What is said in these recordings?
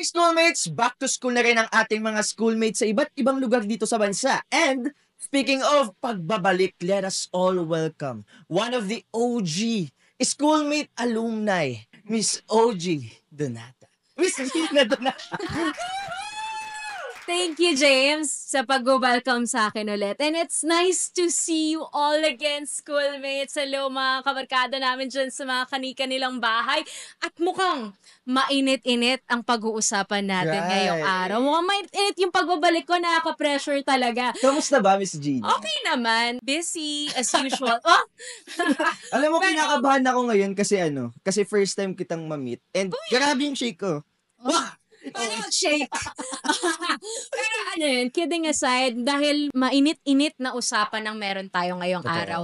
Hi schoolmates! Back to school na rin ang ating mga schoolmates sa iba't ibang lugar dito sa bansa. And speaking of pagbabalik, let us all welcome one of the OG schoolmate alumni, Miss OG Donata. Miss Gina Donata. Thank you, James, sa pag-welcome sa akin ulit. And it's nice to see you all again, schoolmates. Hello, mga kabarkada namin dyan sa mga kanika-nilang bahay. At mukhang mainit-init ang pag-uusapan natin ngayong araw. Mukhang mainit-init yung pagbabalik ko, nakaka-pressure talaga. Kamusta ba, Miss Gina? Okay naman. Busy, as usual. Oh! Alam mo, Pero- kinakabahan ako ngayon kasi first time kitang ma-meet. And grabe yung shake ko. Wah! Parang shake. Pero ano yun, kidding aside, dahil mainit-init na usapan ang meron tayo ngayong Totoo. araw.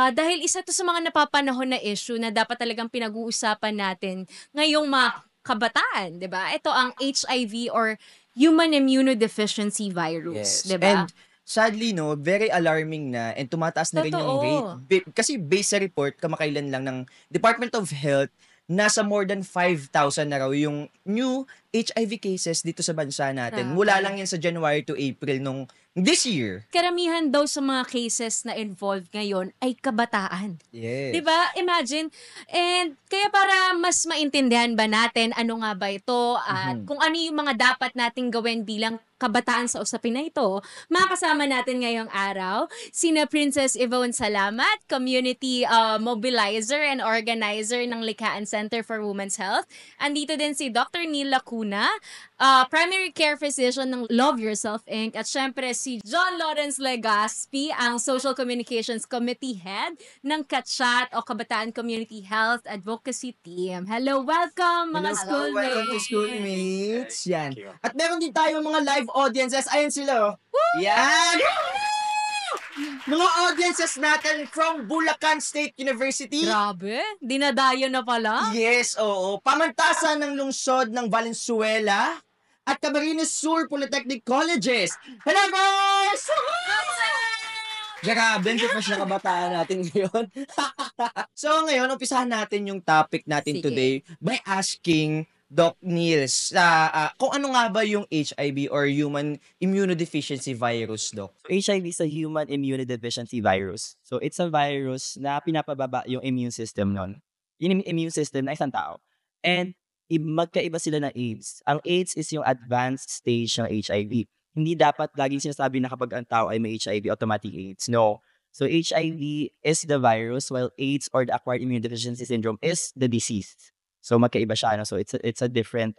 Dahil isa to sa mga napapanahon na issue na dapat talagang pinag-uusapan natin ngayong mga kabataan, di ba? Ito ang HIV or Human Immunodeficiency Virus, di ba? And sadly, no, very alarming na and tumataas na rin yung Totoo. rate. Kasi based sa report, kamakailan lang ng Department of Health, nasa more than 5,000 na raw yung new HIV cases dito sa bansa natin. Grabe. Mula lang yan sa January to April nung this year. Karamihan daw sa mga cases na involved ngayon ay kabataan. Yes. 'Di ba? Imagine. And kaya para mas maintindihan ba natin ano nga ba ito at kung ano yung mga dapat nating gawin bilang kabataan sa usapin na ito, makakasama natin ngayong araw sina Princess Yvonne Salamat, community mobilizer and organizer ng Likhaan Center for Women's Health. Andito din si Dr. Neil Lacuna, primary care physician ng Love Yourself Inc. At syempre si John Lawrence Legaspi, ang Social Communications Committee Head ng KATSYAT o Kabataan Community Health Advocacy Team. Hello, welcome mga schoolmates! Welcome to schoolmates. Yan. Thank you. At meron din tayong mga live audiences. Ayan sila. Yan! Mga audiences natin from Bulacan State University. Grabe, dinadayo na pala. Yes, oo. Pamantasan ng lungsod ng Valenzuela at Camarines Sur Polytechnic Colleges. Hello, guys! Grabe, hindi pa siya kabataan natin ngayon. So, ngayon, umpisahan natin yung topic natin Sige. today by asking Doc Niels kung ano nga ba yung HIV or Human Immunodeficiency Virus, Doc? HIV is a human immunodeficiency virus. So, it's a virus na pinapababa yung immune system nun. Yung immune system na isang tao. And magkaiba sila na AIDS. Ang AIDS is yung advanced stage ng HIV. Hindi dapat laging sinasabi na kapag ang tao ay may HIV, automatic AIDS. No. So, HIV is the virus while AIDS or the acquired immunodeficiency syndrome is the disease. So, magkaiba siya. No? So, it's a different,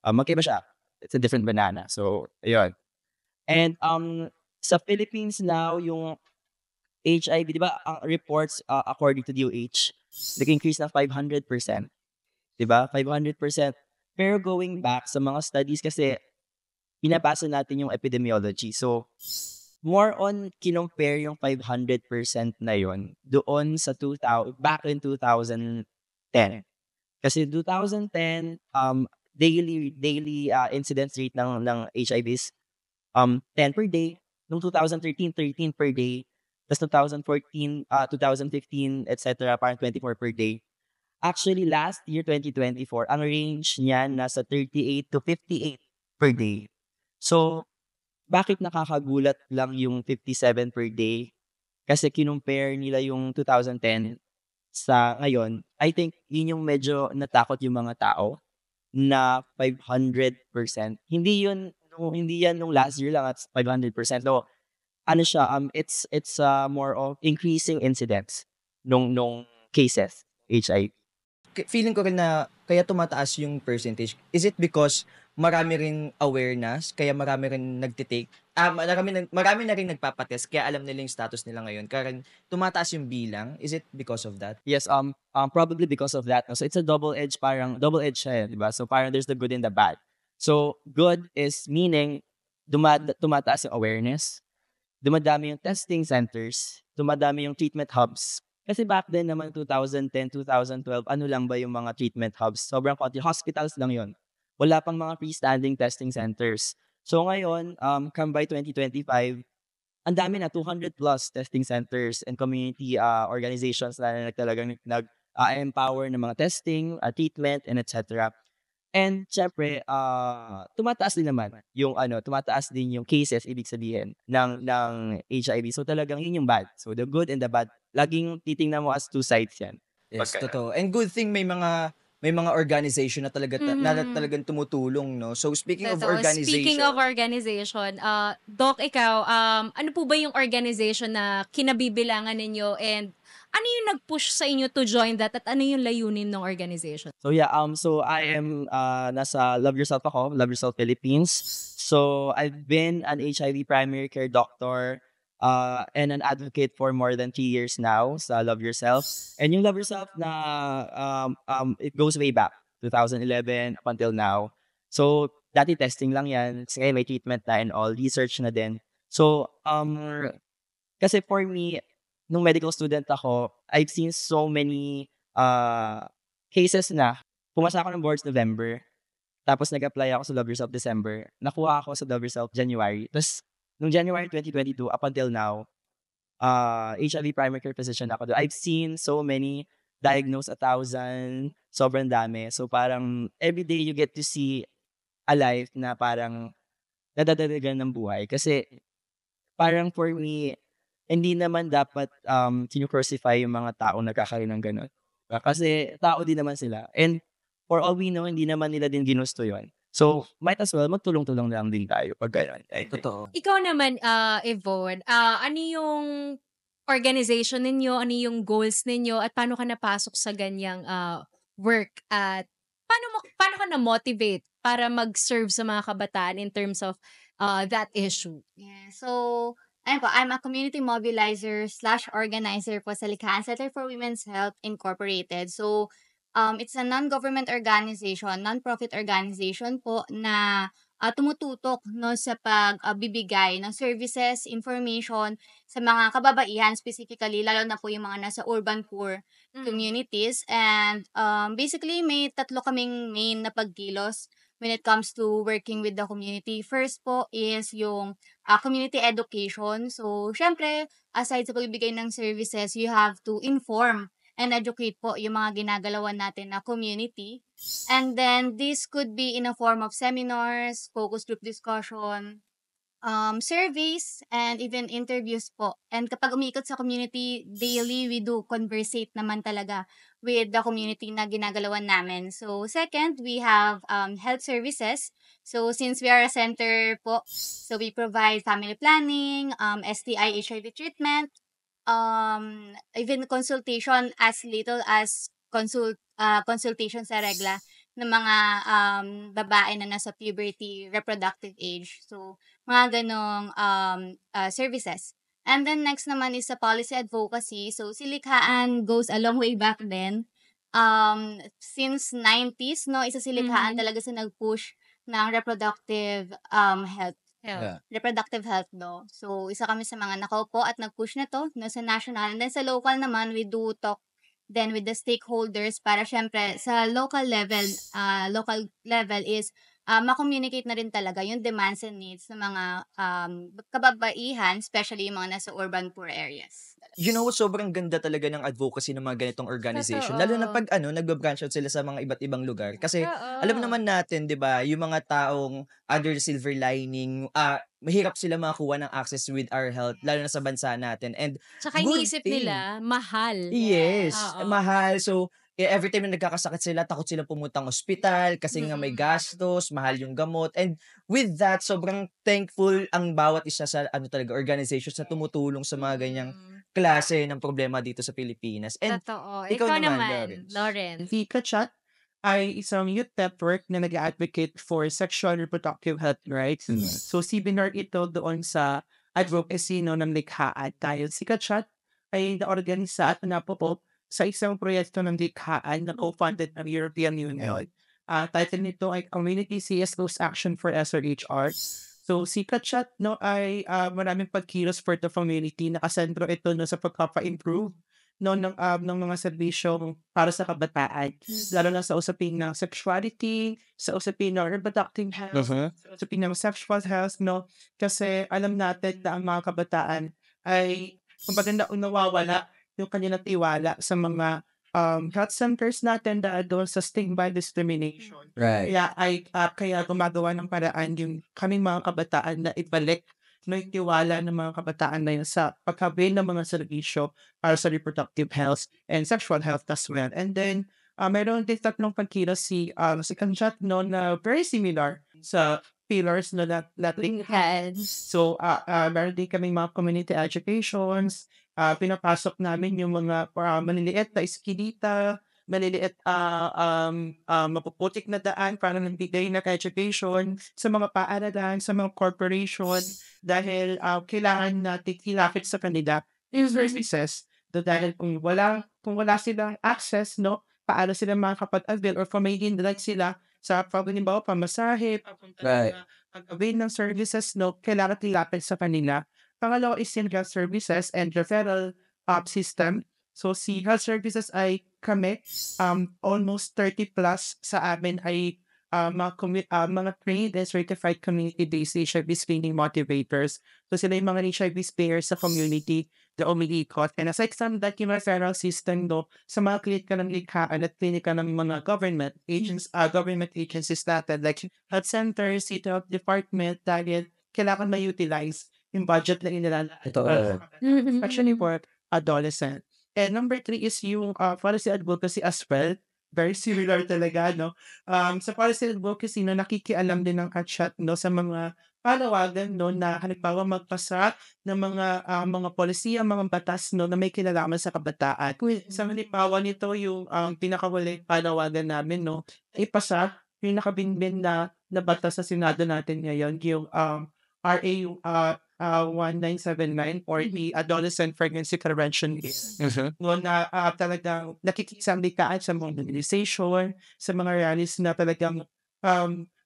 magkaiba siya. It's a different banana. So, ayun. And sa Philippines now, yung HIV, di ba, ang reports according to DOH, nag-increase na 500%. Di ba? 500%. Pero going back sa mga studies kasi, pinapasa natin yung epidemiology. So, more on kinompare yung 500% na yon doon sa back in 2010. Kasi 2010, daily incidence rate ng HIV is 10 per day. Noong 2013, 13 per day. Tapos 2014, 2015, etc., parang 24 per day. Actually, last year, 2024, ang range niyan nasa 38 to 58 per day. So, bakit nakakagulat lang yung 57 per day? Kasi kinumpare nila yung 2010 sa ngayon. I think yun yung medyo natakot yung mga tao na 500%. Hindi yan nung last year lang at 500%. No, ano siya, it's more of increasing incidence nung cases HIV. Feeling ko rin na kaya tumataas yung percentage. Is it because marami rin awareness, kaya marami rin nagtitake, marami na rin nagpapatest, kaya alam nila yung status nila ngayon, kaya tumataas yung bilang? Is it because of that? Yes, probably because of that. So it's a double-edged siya, di ba? So parang there's the good and the bad. So good is meaning tumataas yung awareness, dumadami yung testing centers, dumadami yung treatment hubs. Kasi back then naman 2010, 2012, ano lang ba yung mga treatment hubs? Sobrang konti. Hospitals lang yon. Wala pang mga freestanding testing centers. So ngayon, come by 2025, ang dami na, 200 plus testing centers and community organizations na talagang nag-empower ng mga testing, treatment, and etc. And syempre, tumataas din naman yung tumataas din yung cases, ibig sabihin, ng HIV. So talagang yun yung bad. So the good and the bad, laging titingnan mo as two sides yan. Yes, Pagka totoo. And good thing may mga organization na Mhm. talagang tumutulong, no? So speaking of Totoo. Speaking organization, of organization, Doc, ikaw, ano po ba yung organization na kinabibilangan ninyo and ano yung nag-push sa inyo to join that at ano yung layunin ng organization? So yeah, so I am nasa Love Yourself ako, Love Yourself Philippines. So I've been an HIV primary care doctor and an advocate for more than 3 years now sa Love Yourself. And yung Love Yourself na it goes way back 2011 up until now. So dati testing lang yan, kasi may treatment na and all, research na din. So kasi for me, nung medical student ako, I've seen so many cases na pumasa ako ng boards November, tapos nag-apply ako sa Love Yourself December, nakuha ako sa Love Yourself January. Tapos nung January 2022 up until now, HIV primary care physician ako doon. I've seen so many diagnosed 1,000, sobrang dami. So parang everyday you get to see a life na parang nadadagdagan ng buhay. Kasi parang for me, hindi naman dapat kinu-crucify yung mga taong nagkakaroon ng gano'n. Kasi tao din naman sila. And for all we know, hindi naman nila din ginusto yun. So, might as well magtulong-tulong lang din tayo pag gano'n. I think. totoo. Ikaw naman, Yvonne, ano yung organization ninyo, ano yung goals ninyo, at paano ka napasok sa ganyang work? At paano ka na-motivate para mag-serve sa mga kabataan in terms of that issue? Yeah. So, ayun po, I'm a community mobilizer slash organizer po sa Likhain Center for Women's Health Incorporated. So, it's a non-government organization, non-profit organization po na tumututok no sa pagbibigay ng services, information sa mga kababaihan specifically, lalo na po yung mga nasa urban poor communities. And basically, may tatlo kaming main na pagkilos when it comes to working with the community. First po is yung community education. So, syempre, aside sa pagbibigay ng services, you have to inform and educate po yung mga ginagalawan natin na community. And then, this could be in a form of seminars, focus group discussion, surveys, and even interviews po. And kapag umiikot sa community, daily we do conversate naman talaga with the community na ginagalawan namin. So, second, we have health services. So, since we are a center po, so we provide family planning, STI, HIV treatment, even consultation as little as consultation sa regla ng mga babae na nasa puberty, reproductive age. So, mga ganong services. And then next naman is sa policy advocacy. So, si Likhaan goes a long way back then. Since 90s, no, isa si Likhaan talaga sa nag-push ng reproductive health. Yeah. Reproductive health no. So, isa kami sa mga nakaupo at nag-push na to no, sa national. And then sa local naman, we do talk then with the stakeholders para syempre sa local level is ma-communicate na rin talaga yung demands and needs ng mga kababaihan, especially yung mga nasa urban poor areas. You know what, sobrang ganda talaga ng advocacy ng mga ganitong organization. Lalo na Totoo. pag nagba-branch out sila sa mga iba't ibang lugar. Kasi Oo. alam naman natin, 'di ba, yung mga taong under the silver lining, mahirap sila makakuha ng access with our health lalo na sa bansa natin. And Tsaka good iniisip thing. nila, mahal. Yes, Oo. mahal. So, every time na nagkakasakit sila, takot silang pumuntang ospital kasi nga may Mm. gastos, mahal yung gamot. And with that, sobrang thankful ang bawat isa sa talaga organization sa tumutulong sa mga ganyang klase ng problema dito sa Pilipinas. And Totoo. ikaw Ikaw naman, naman, Lawrence. Lawrence. Si Kachat ay isang youth network na nag-advocate for sexual reproductive health rights. So, similar ito doon sa advocacy no, ng Likhaan. Dahil si Kachat ay naorganisa at napopo sa isang proyekto ng Likhaan na co-funded ng European Union. Title nito ay Community CSO's Action for SRHR. So, si Kachat no, ay maraming pagkilos for the community. Nakasentro ito no, sa pagpapa-improve no, ng mga serbisyong para sa kabataan. Lalo na sa usapin ng sexuality, sa usapin ng reproductive health, sa usapin ng sexual health, no? Kasi alam natin na ang mga kabataan ay kumbaga nawawala yung kanilang tiwala sa mga health centers natin dahil doon sa stigma discrimination. Right. Kaya gumagawa ng paraan yung kaming mga kabataan na ibalik no, yung tiwala ng mga kabataan na yun sa pagkabil ng mga serbisyo para sa reproductive health and sexual health as well. And then, mayroon din tatlong pagkilos si Kanchat no, na very similar sa pillars no, that Yes. So, meron din kaming mga community educations, pinapasok namin yung mga maliliit na eskinita, maliliit mapuputik na daan para nagbigay ng education sa mga paaralan, sa mga corporation, dahil kailangan natin ilapit sa kanila yung services. Dahil kung wala silang access, no, paano sila makakapag-avail or kung may hindrance sila sa halimbawa pamasahe, papunta Right. pag-avail ng services, no, kailangan tilapit sa kanila. Pangalawa is yung health services and referral system. So, si health services ay kami, almost 30 plus sa amin ay mga trained and certified community-based HIV screening motivators. So, sila yung mga HIV payers sa community na umiikot. And aside from that, yung referral system, no, sa mga klinika ng likhaan at klinika ng mga government agencies natin, like health centers, city health department, dahil kailangan ma-utilize yung budget na inilalaan. Totoo. Especially for adolescent. And number 3 is yung policy advocacy as well. Very similar talaga, no? Sa policy advocacy, no, nakikialam din ng Katchat, no, sa mga panawagan, no, na halimbawa magpasa ng mga polisiya, mga batas, no, na may kinalaman sa kabataan. Sa halimbawa nito, yung pinakawaling panawagan namin, no, ipasa yung nakabinbin na batas sa Senado natin ngayon, yung RA 1979 or the Adolescent Pregnancy Prevention Bill. No, na talagang nakikisamlikaan sa mga mobilization, sa mga rallies na talagang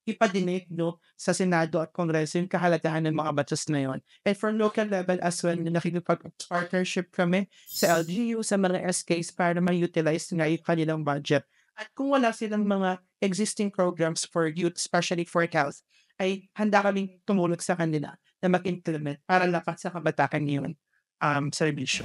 ipadinig, no, sa Senado at Kongreso yung kahalagahan ng mga batas na yun. And for local level as well, nakikipag-partnership kami sa LGU, sa mga SKs para ma-utilize nga yung kanilang budget. At kung wala silang mga existing programs for youth, especially for health, ay handa kaming tumulong sa kanila na mag-implement para lapat sa kabataan yun serbisyo.